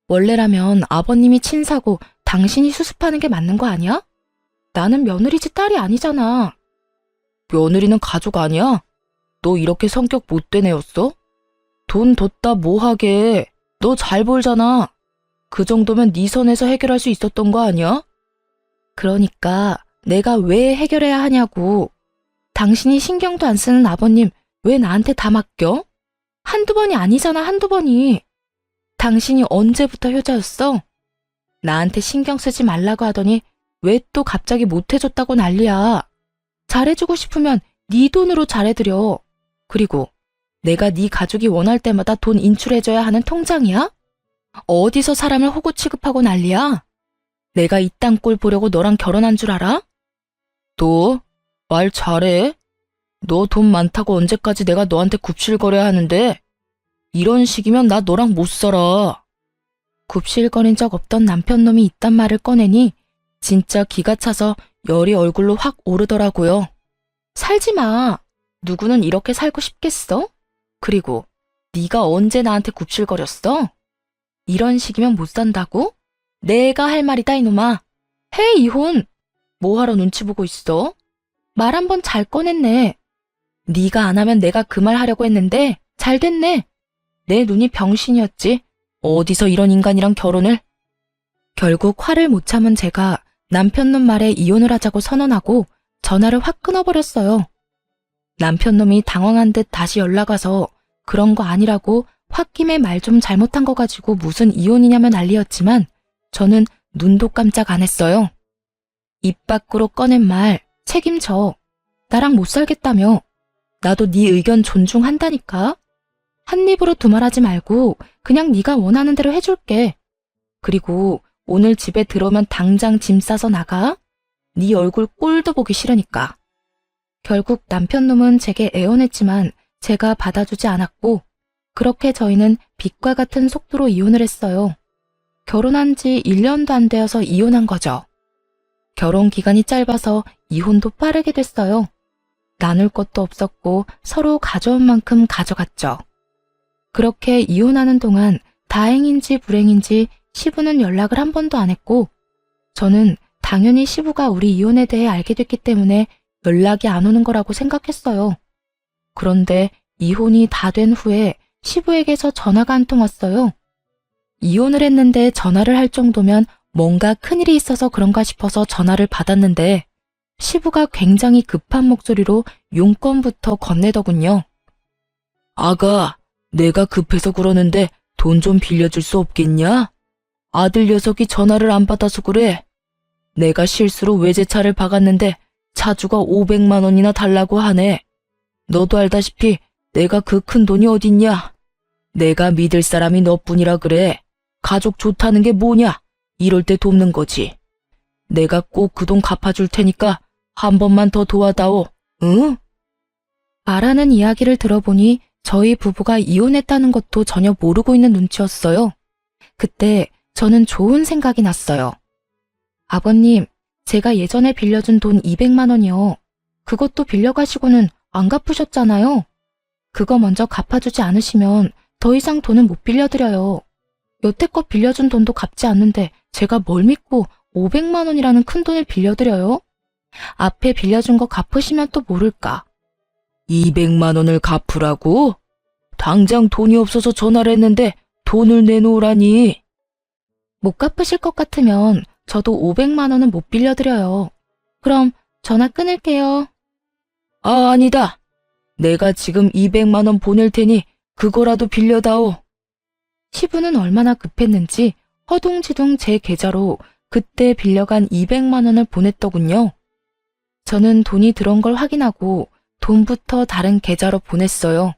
원래라면 아버님이 친사고 당신이 수습하는 게 맞는 거 아니야? 나는 며느리 집 딸이 아니잖아. 며느리는 가족 아니야? 너 이렇게 성격 못된 애였어? 돈 뒀다 뭐하게. 너 잘 벌잖아. 그 정도면 네 선에서 해결할 수 있었던 거 아니야? 그러니까 내가 왜 해결해야 하냐고. 당신이 신경도 안 쓰는 아버님 왜 나한테 다 맡겨? 한두 번이 아니잖아, 한두 번이. 당신이 언제부터 효자였어? 나한테 신경 쓰지 말라고 하더니 왜 또 갑자기 못해줬다고 난리야. 잘해주고 싶으면 네 돈으로 잘해드려. 그리고 내가 네 가족이 원할 때마다 돈 인출해줘야 하는 통장이야? 어디서 사람을 호구 취급하고 난리야? 내가 이 땅 꼴 보려고 너랑 결혼한 줄 알아? 너 말 잘해. 너 돈 많다고 언제까지 내가 너한테 굽실거려야 하는데? 이런 식이면 나 너랑 못 살아. 굽실거린 적 없던 남편놈이 있단 말을 꺼내니 진짜 기가 차서 열이 얼굴로 확 오르더라고요. 살지 마. 누구는 이렇게 살고 싶겠어? 그리고 네가 언제 나한테 굽실거렸어? 이런 식이면 못 산다고? 내가 할 말이다 이놈아. 해 이혼. 뭐하러 눈치 보고 있어? 말 한 번 잘 꺼냈네. 네가 안 하면 내가 그 말 하려고 했는데 잘 됐네. 내 눈이 병신이었지. 어디서 이런 인간이랑 결혼을? 결국 화를 못 참은 제가 남편놈 말에 이혼을 하자고 선언하고 전화를 확 끊어버렸어요. 남편놈이 당황한 듯 다시 연락 와서 그런 거 아니라고 홧김에 말 좀 잘못한 거 가지고 무슨 이혼이냐며 난리였지만 저는 눈도 깜짝 안 했어요. 입 밖으로 꺼낸 말 책임져. 나랑 못 살겠다며. 나도 네 의견 존중한다니까. 한 입으로 두말하지 말고 그냥 네가 원하는 대로 해줄게. 그리고 오늘 집에 들어오면 당장 짐 싸서 나가. 네 얼굴 꼴도 보기 싫으니까. 결국 남편놈은 제게 애원했지만 제가 받아주지 않았고, 그렇게 저희는 빛과 같은 속도로 이혼을 했어요. 결혼한 지 1년도 안 되어서 이혼한 거죠. 결혼 기간이 짧아서 이혼도 빠르게 됐어요. 나눌 것도 없었고 서로 가져온 만큼 가져갔죠. 그렇게 이혼하는 동안 다행인지 불행인지 시부는 연락을 한 번도 안 했고, 저는 당연히 시부가 우리 이혼에 대해 알게 됐기 때문에 연락이 안 오는 거라고 생각했어요. 그런데 이혼이 다 된 후에 시부에게서 전화가 한 통 왔어요. 이혼을 했는데 전화를 할 정도면 뭔가 큰일이 있어서 그런가 싶어서 전화를 받았는데 시부가 굉장히 급한 목소리로 용건부터 건네더군요. 아가, 내가 급해서 그러는데 돈 좀 빌려줄 수 없겠냐? 아들 녀석이 전화를 안 받아서 그래. 내가 실수로 외제차를 박았는데 차주가 500만 원이나 달라고 하네. 너도 알다시피 내가 그 큰 돈이 어딨냐? 내가 믿을 사람이 너뿐이라 그래. 가족 좋다는 게 뭐냐? 이럴 때 돕는 거지. 내가 꼭 그 돈 갚아줄 테니까 한 번만 더 도와다오. 응? 말하는 이야기를 들어보니 저희 부부가 이혼했다는 것도 전혀 모르고 있는 눈치였어요. 그때 저는 좋은 생각이 났어요. 아버님, 제가 예전에 빌려준 돈 200만 원이요. 그것도 빌려가시고는 안 갚으셨잖아요. 그거 먼저 갚아주지 않으시면 더 이상 돈은 못 빌려드려요. 여태껏 빌려준 돈도 갚지 않는데 제가 뭘 믿고 500만 원이라는 큰 돈을 빌려드려요? 앞에 빌려준 거 갚으시면 또 모를까. 200만 원을 갚으라고? 당장 돈이 없어서 전화를 했는데 돈을 내놓으라니. 못 갚으실 것 같으면 저도 500만 원은 못 빌려드려요. 그럼 전화 끊을게요. 아, 아니다. 내가 지금 200만 원 보낼 테니 그거라도 빌려다오. 시부는 얼마나 급했는지 허둥지둥 제 계좌로 그때 빌려간 200만 원을 보냈더군요. 저는 돈이 들어온 걸 확인하고 돈부터 다른 계좌로 보냈어요.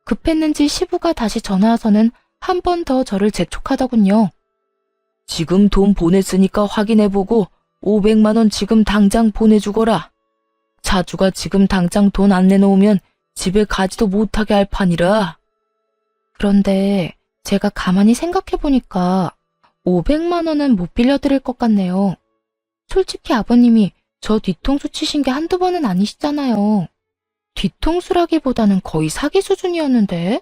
급했는지 시부가 다시 전화와서는 한 번 더 저를 재촉하더군요. 지금 돈 보냈으니까 확인해보고 500만 원 지금 당장 보내주거라. 차주가 지금 당장 돈 안 내놓으면 집에 가지도 못하게 할 판이라. 그런데 제가 가만히 생각해보니까 500만 원은 못 빌려드릴 것 같네요. 솔직히 아버님이 저 뒤통수 치신 게 한두 번은 아니시잖아요. 뒤통수라기보다는 거의 사기 수준이었는데.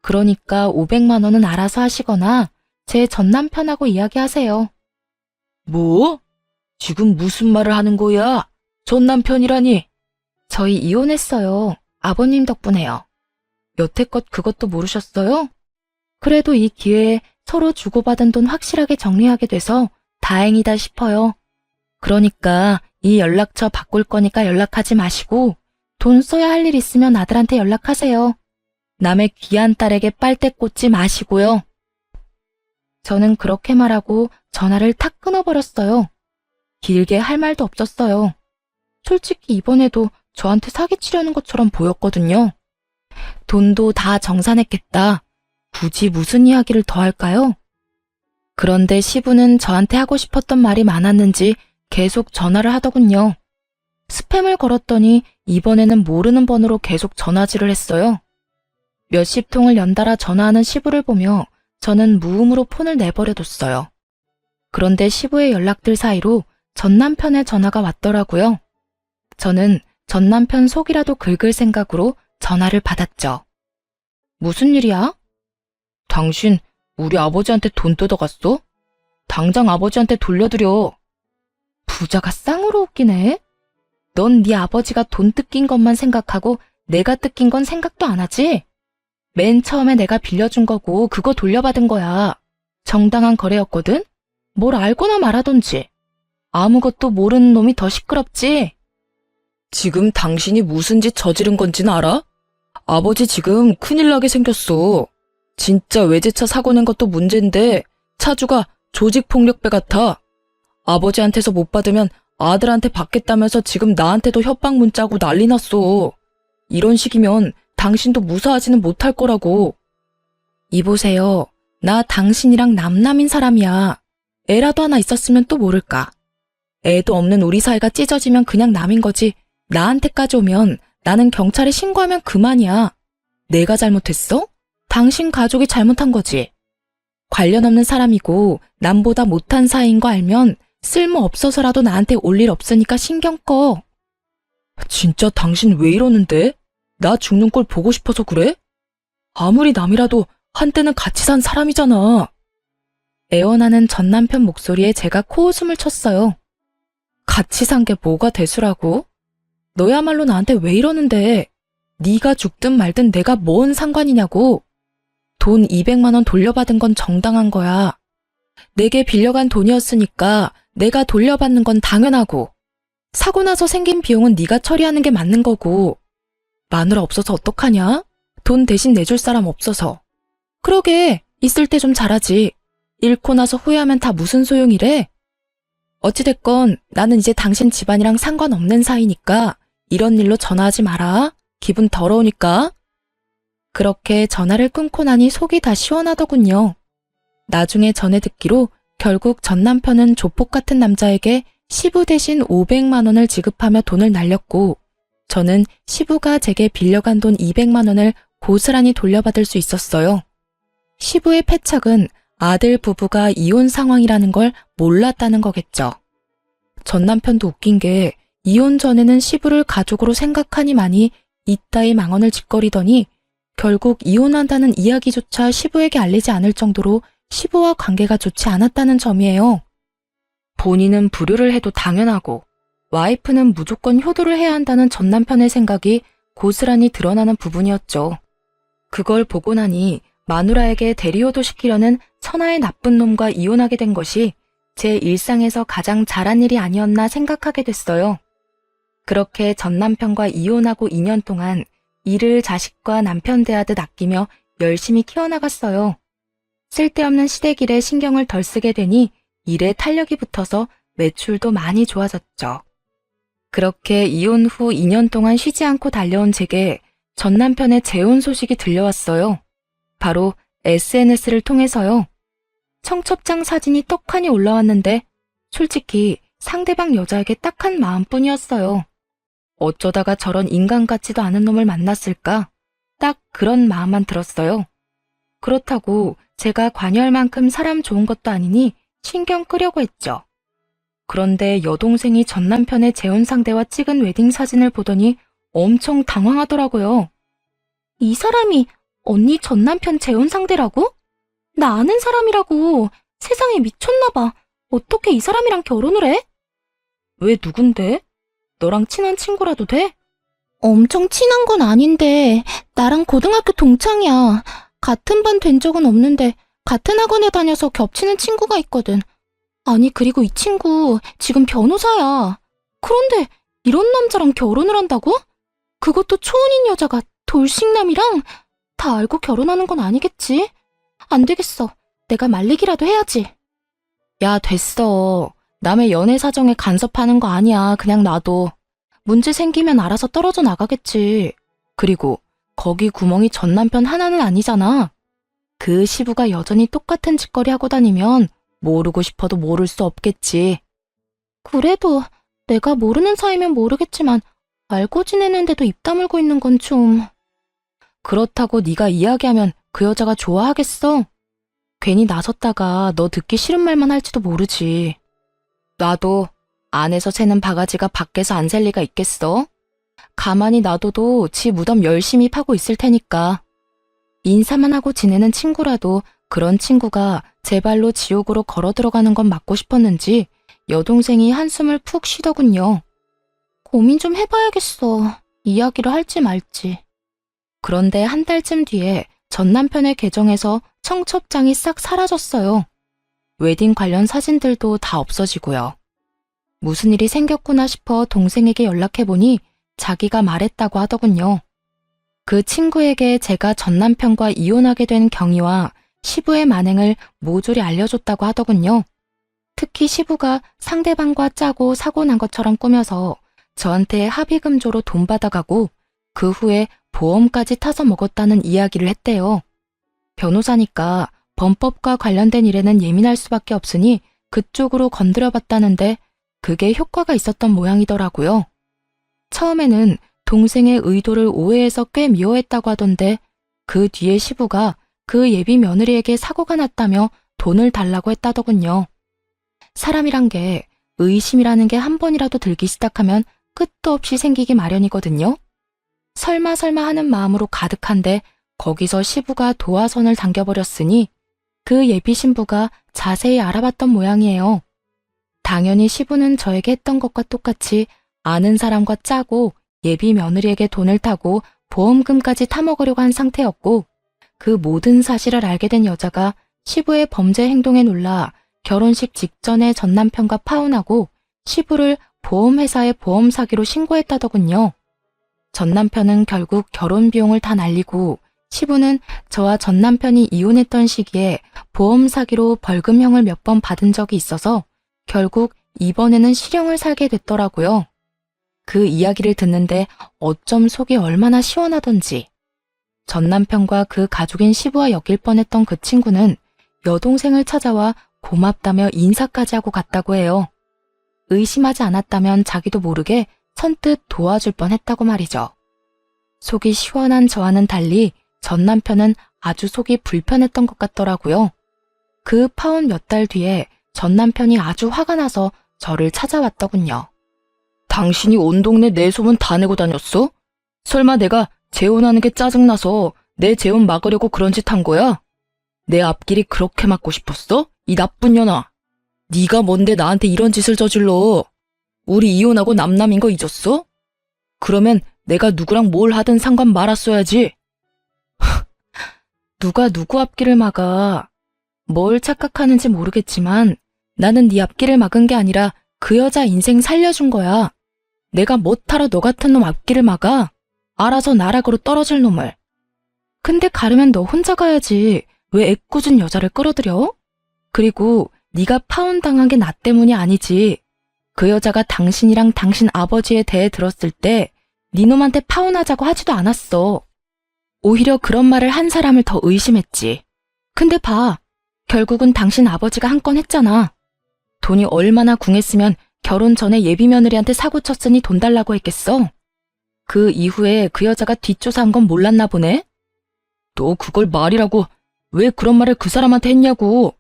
그러니까 500만 원은 알아서 하시거나 제 전남편하고 이야기하세요. 뭐? 지금 무슨 말을 하는 거야? 전 남편이라니. 저희 이혼했어요. 아버님 덕분에요. 여태껏 그것도 모르셨어요? 그래도 이 기회에 서로 주고받은 돈 확실하게 정리하게 돼서 다행이다 싶어요. 그러니까 이 연락처 바꿀 거니까 연락하지 마시고 돈 써야 할 일 있으면 아들한테 연락하세요. 남의 귀한 딸에게 빨대 꽂지 마시고요. 저는 그렇게 말하고 전화를 탁 끊어버렸어요. 길게 할 말도 없었어요. 솔직히 이번에도 저한테 사기치려는 것처럼 보였거든요. 돈도 다 정산했겠다. 굳이 무슨 이야기를 더 할까요? 그런데 시부는 저한테 하고 싶었던 말이 많았는지 계속 전화를 하더군요. 스팸을 걸었더니 이번에는 모르는 번호로 계속 전화질을 했어요. 몇십 통을 연달아 전화하는 시부를 보며 저는 무음으로 폰을 내버려뒀어요. 그런데 시부의 연락들 사이로 전남편의 전화가 왔더라고요. 저는 전남편 속이라도 긁을 생각으로 전화를 받았죠. 무슨 일이야? 당신 우리 아버지한테 돈 뜯어갔어? 당장 아버지한테 돌려드려. 부자가 쌍으로 웃기네. 넌 네 아버지가 돈 뜯긴 것만 생각하고 내가 뜯긴 건 생각도 안 하지? 맨 처음에 내가 빌려준 거고 그거 돌려받은 거야. 정당한 거래였거든? 뭘 알고나 말하던지. 아무것도 모르는 놈이 더 시끄럽지? 지금 당신이 무슨 짓 저지른 건지는 알아? 아버지 지금 큰일 나게 생겼어. 진짜 외제차 사고 낸 것도 문제인데 차주가 조직폭력배 같아. 아버지한테서 못 받으면 아들한테 받겠다면서 지금 나한테도 협박 문자고 난리 났어. 이런 식이면 당신도 무사하지는 못할 거라고. 이보세요. 나 당신이랑 남남인 사람이야. 애라도 하나 있었으면 또 모를까. 애도 없는 우리 사이가 찢어지면 그냥 남인 거지. 나한테까지 오면 나는 경찰에 신고하면 그만이야. 내가 잘못했어? 당신 가족이 잘못한 거지. 관련 없는 사람이고 남보다 못한 사이인 거 알면 쓸모 없어서라도 나한테 올 일 없으니까 신경 꺼. 진짜 당신 왜 이러는데? 나 죽는 꼴 보고 싶어서 그래? 아무리 남이라도 한때는 같이 산 사람이잖아. 애원하는 전 남편 목소리에 제가 코웃음을 쳤어요. 같이 산 게 뭐가 대수라고? 너야말로 나한테 왜 이러는데? 네가 죽든 말든 내가 뭔 상관이냐고. 돈 200만 원 돌려받은 건 정당한 거야. 내게 빌려간 돈이었으니까 내가 돌려받는 건 당연하고. 사고 나서 생긴 비용은 네가 처리하는 게 맞는 거고. 마누라 없어서 어떡하냐? 돈 대신 내줄 사람 없어서. 그러게, 있을 때 좀 잘하지. 잃고 나서 후회하면 다 무슨 소용이래? 어찌됐건 나는 이제 당신 집안이랑 상관없는 사이니까 이런 일로 전화하지 마라. 기분 더러우니까. 그렇게 전화를 끊고 나니 속이 다 시원하더군요. 나중에 전해 듣기로 결국 전 남편은 조폭 같은 남자에게 시부 대신 500만 원을 지급하며 돈을 날렸고 저는 시부가 제게 빌려간 돈 200만 원을 고스란히 돌려받을 수 있었어요. 시부의 패착은 아들 부부가 이혼 상황이라는 걸 몰랐다는 거겠죠. 전 남편도 웃긴 게 이혼 전에는 시부를 가족으로 생각하니만이 이따위 망언을 짓거리더니 결국 이혼한다는 이야기조차 시부에게 알리지 않을 정도로 시부와 관계가 좋지 않았다는 점이에요. 본인은 불효를 해도 당연하고 와이프는 무조건 효도를 해야 한다는 전 남편의 생각이 고스란히 드러나는 부분이었죠. 그걸 보고 나니 마누라에게 대리효도 시키려는 천하의 나쁜 놈과 이혼하게 된 것이 제 일상에서 가장 잘한 일이 아니었나 생각하게 됐어요. 그렇게 전 남편과 이혼하고 2년 동안 일을 자식과 남편 대하듯 아끼며 열심히 키워나갔어요. 쓸데없는 시댁일에 신경을 덜 쓰게 되니 일에 탄력이 붙어서 매출도 많이 좋아졌죠. 그렇게 이혼 후 2년 동안 쉬지 않고 달려온 제게 전 남편의 재혼 소식이 들려왔어요. 바로 SNS를 통해서요. 청첩장 사진이 떡하니 올라왔는데 솔직히 상대방 여자에게 딱한 마음뿐이었어요. 어쩌다가 저런 인간 같지도 않은 놈을 만났을까? 딱 그런 마음만 들었어요. 그렇다고 제가 관여할 만큼 사람 좋은 것도 아니니 신경 끄려고 했죠. 그런데 여동생이 전 남편의 재혼 상대와 찍은 웨딩 사진을 보더니 엄청 당황하더라고요. 이 사람이 언니 전 남편 재혼 상대라고? 나 아는 사람이라고. 세상에 미쳤나 봐. 어떻게 이 사람이랑 결혼을 해? 왜 누군데? 너랑 친한 친구라도 돼? 엄청 친한 건 아닌데 나랑 고등학교 동창이야. 같은 반 된 적은 없는데 같은 학원에 다녀서 겹치는 친구가 있거든. 아니 그리고 이 친구 지금 변호사야. 그런데 이런 남자랑 결혼을 한다고? 그것도 초혼인 여자가 돌싱남이랑? 다 알고 결혼하는 건 아니겠지? 안 되겠어. 내가 말리기라도 해야지. 야 됐어. 남의 연애 사정에 간섭하는 거 아니야. 그냥 놔둬. 문제 생기면 알아서 떨어져 나가겠지. 그리고 거기 구멍이 전 남편 하나는 아니잖아. 그 시부가 여전히 똑같은 짓거리 하고 다니면 모르고 싶어도 모를 수 없겠지. 그래도 내가 모르는 사이면 모르겠지만 알고 지내는데도 입 다물고 있는 건 좀... 그렇다고 네가 이야기하면 그 여자가 좋아하겠어? 괜히 나섰다가 너 듣기 싫은 말만 할지도 모르지. 나도 안에서 새는 바가지가 밖에서 안 셀 리가 있겠어? 가만히 놔둬도 지 무덤 열심히 파고 있을 테니까. 인사만 하고 지내는 친구라도 그런 친구가 제 발로 지옥으로 걸어 들어가는 건 막고 싶었는지 여동생이 한숨을 푹 쉬더군요. 고민 좀 해봐야겠어. 이야기를 할지 말지. 그런데 한 달쯤 뒤에 전 남편의 계정에서 청첩장이 싹 사라졌어요. 웨딩 관련 사진들도 다 없어지고요. 무슨 일이 생겼구나 싶어 동생에게 연락해보니 자기가 말했다고 하더군요. 그 친구에게 제가 전 남편과 이혼하게 된 경위와 시부의 만행을 모조리 알려줬다고 하더군요. 특히 시부가 상대방과 짜고 사고 난 것처럼 꾸며서 저한테 합의금조로 돈 받아가고 그 후에 보험까지 타서 먹었다는 이야기를 했대요. 변호사니까 범법과 관련된 일에는 예민할 수밖에 없으니 그쪽으로 건드려봤다는데 그게 효과가 있었던 모양이더라고요. 처음에는 동생의 의도를 오해해서 꽤 미워했다고 하던데 그 뒤에 시부가 그 예비 며느리에게 사고가 났다며 돈을 달라고 했다더군요. 사람이란 게 의심이라는 게 한 번이라도 들기 시작하면 끝도 없이 생기기 마련이거든요. 설마 하는 마음으로 가득한데 거기서 시부가 도화선을 당겨버렸으니 그 예비 신부가 자세히 알아봤던 모양이에요. 당연히 시부는 저에게 했던 것과 똑같이 아는 사람과 짜고 예비 며느리에게 돈을 타고 보험금까지 타먹으려고 한 상태였고 그 모든 사실을 알게 된 여자가 시부의 범죄 행동에 놀라 결혼식 직전에 전 남편과 파혼하고 시부를 보험회사에 보험 사기로 신고했다더군요. 전 남편은 결국 결혼 비용을 다 날리고 시부는 저와 전 남편이 이혼했던 시기에 보험 사기로 벌금형을 몇 번 받은 적이 있어서 결국 이번에는 실형을 살게 됐더라고요. 그 이야기를 듣는데 어쩜 속이 얼마나 시원하던지. 전 남편과 그 가족인 시부와 엮일 뻔했던 그 친구는 여동생을 찾아와 고맙다며 인사까지 하고 갔다고 해요. 의심하지 않았다면 자기도 모르게 선뜻 도와줄 뻔했다고 말이죠. 속이 시원한 저와는 달리 전 남편은 아주 속이 불편했던 것 같더라고요. 그 파혼 몇 달 뒤에 전 남편이 아주 화가 나서 저를 찾아왔더군요. 당신이 온 동네 내 소문 다 내고 다녔어? 설마 내가 재혼하는 게 짜증나서 내 재혼 막으려고 그런 짓 한 거야? 내 앞길이 그렇게 막고 싶었어? 이 나쁜 년아. 네가 뭔데 나한테 이런 짓을 저질러? 우리 이혼하고 남남인 거 잊었어? 그러면 내가 누구랑 뭘 하든 상관 말았어야지. 누가 누구 앞길을 막아. 뭘 착각하는지 모르겠지만 나는 네 앞길을 막은 게 아니라 그 여자 인생 살려준 거야. 내가 못하러 너 같은 놈 앞길을 막아. 알아서 나락으로 떨어질 놈을. 근데 가려면 너 혼자 가야지. 왜 애꿎은 여자를 끌어들여? 그리고 네가 파혼당한 게 나 때문이 아니지. 그 여자가 당신이랑 당신 아버지에 대해 들었을 때 네 놈한테 파혼하자고 하지도 않았어. 오히려 그런 말을 한 사람을 더 의심했지. 근데 봐. 결국은 당신 아버지가 한 건 했잖아. 돈이 얼마나 궁했으면 결혼 전에 예비 며느리한테 사고 쳤으니 돈 달라고 했겠어. 그 이후에 그 여자가 뒷조사한 건 몰랐나 보네? 너 그걸 말이라고 왜 그런 말을 그 사람한테 했냐고.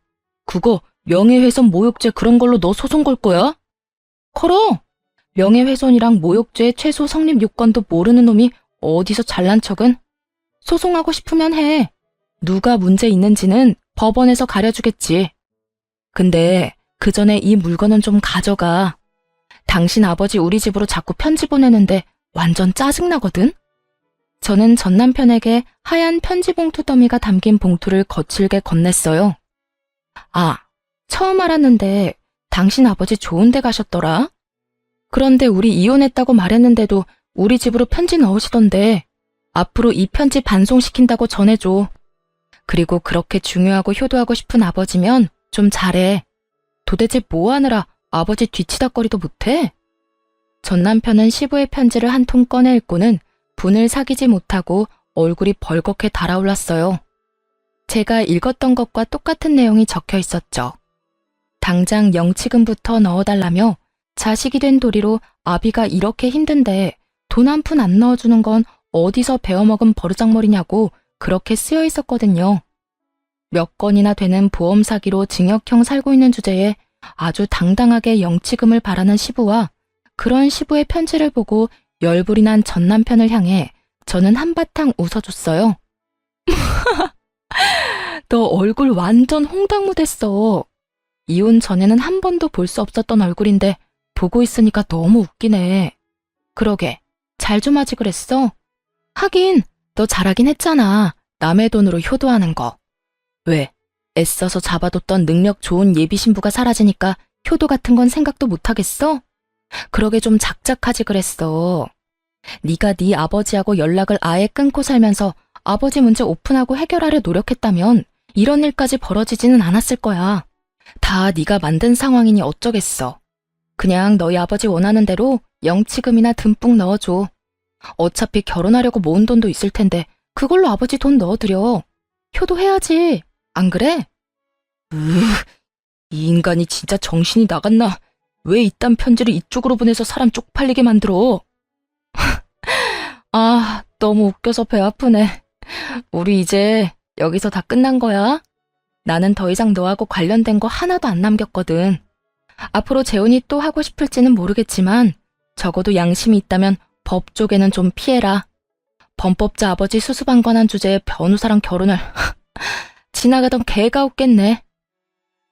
그거 명예훼손 모욕죄 그런 걸로 너 소송 걸 거야? 걸어! 명예훼손이랑 모욕죄 최소 성립 요건도 모르는 놈이 어디서 잘난 척은? 소송하고 싶으면 해. 누가 문제 있는지는 법원에서 가려주겠지. 근데 그 전에 이 물건은 좀 가져가. 당신 아버지 우리 집으로 자꾸 편지 보내는데 완전 짜증나거든? 저는 전 남편에게 하얀 편지 봉투 더미가 담긴 봉투를 거칠게 건넸어요. 아, 처음 알았는데 당신 아버지 좋은 데 가셨더라? 그런데 우리 이혼했다고 말했는데도 우리 집으로 편지 넣으시던데 앞으로 이 편지 반송시킨다고 전해줘. 그리고 그렇게 중요하고 효도하고 싶은 아버지면 좀 잘해. 도대체 뭐 하느라 아버지 뒤치다거리도 못해? 전 남편은 시부의 편지를 한 통 꺼내 읽고는 분을 사귀지 못하고 얼굴이 벌겋게 달아올랐어요. 제가 읽었던 것과 똑같은 내용이 적혀 있었죠. 당장 영치금부터 넣어달라며 자식이 된 도리로 아비가 이렇게 힘든데 돈 한 푼 안 넣어주는 건 어디서 배워먹은 버르장머리냐고 그렇게 쓰여 있었거든요. 몇 건이나 되는 보험 사기로 징역형 살고 있는 주제에 아주 당당하게 영치금을 바라는 시부와 그런 시부의 편지를 보고 열불이 난 전 남편을 향해 저는 한바탕 웃어줬어요. 너 얼굴 완전 홍당무됐어. 이혼 전에는 한 번도 볼 수 없었던 얼굴인데 보고 있으니까 너무 웃기네. 그러게, 잘 좀 하지 그랬어? 하긴, 너 잘하긴 했잖아. 남의 돈으로 효도하는 거. 왜? 애써서 잡아뒀던 능력 좋은 예비 신부가 사라지니까 효도 같은 건 생각도 못하겠어? 그러게 좀 작작하지 그랬어. 네가 네 아버지하고 연락을 아예 끊고 살면서 아버지 문제 오픈하고 해결하려 노력했다면 이런 일까지 벌어지지는 않았을 거야. 다 네가 만든 상황이니 어쩌겠어. 그냥 너희 아버지 원하는 대로 영치금이나 듬뿍 넣어줘. 어차피 결혼하려고 모은 돈도 있을 텐데 그걸로 아버지 돈 넣어드려. 효도해야지. 안 그래? 이 인간이 진짜 정신이 나갔나? 왜 이딴 편지를 이쪽으로 보내서 사람 쪽팔리게 만들어? 아, 너무 웃겨서 배 아프네. 우리 이제 여기서 다 끝난 거야? 나는 더 이상 너하고 관련된 거 하나도 안 남겼거든. 앞으로 재훈이 또 하고 싶을지는 모르겠지만 적어도 양심이 있다면 법 쪽에는 좀 피해라. 범법자 아버지 수수방 관한 주제에 변호사랑 결혼을 지나가던 개가 웃겠네.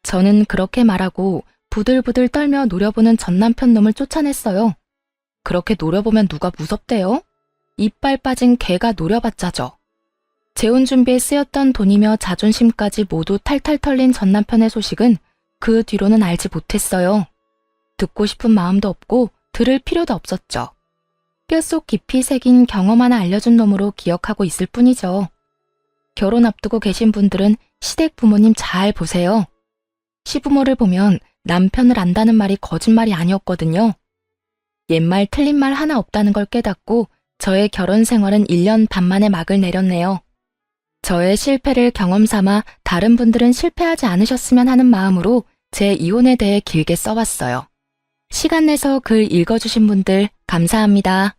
저는 그렇게 말하고 부들부들 떨며 노려보는 전남편 놈을 쫓아냈어요. 그렇게 노려보면 누가 무섭대요? 이빨 빠진 개가 노려봤자죠. 재혼 준비에 쓰였던 돈이며 자존심까지 모두 탈탈 털린 전남편의 소식은 그 뒤로는 알지 못했어요. 듣고 싶은 마음도 없고 들을 필요도 없었죠. 뼛속 깊이 새긴 경험 하나 알려준 놈으로 기억하고 있을 뿐이죠. 결혼 앞두고 계신 분들은 시댁 부모님 잘 보세요. 시부모를 보면 남편을 안다는 말이 거짓말이 아니었거든요. 옛말 틀린 말 하나 없다는 걸 깨닫고 저의 결혼 생활은 1년 반 만에 막을 내렸네요. 저의 실패를 경험 삼아 다른 분들은 실패하지 않으셨으면 하는 마음으로 제 이혼에 대해 길게 써봤어요. 시간 내서 글 읽어주신 분들 감사합니다.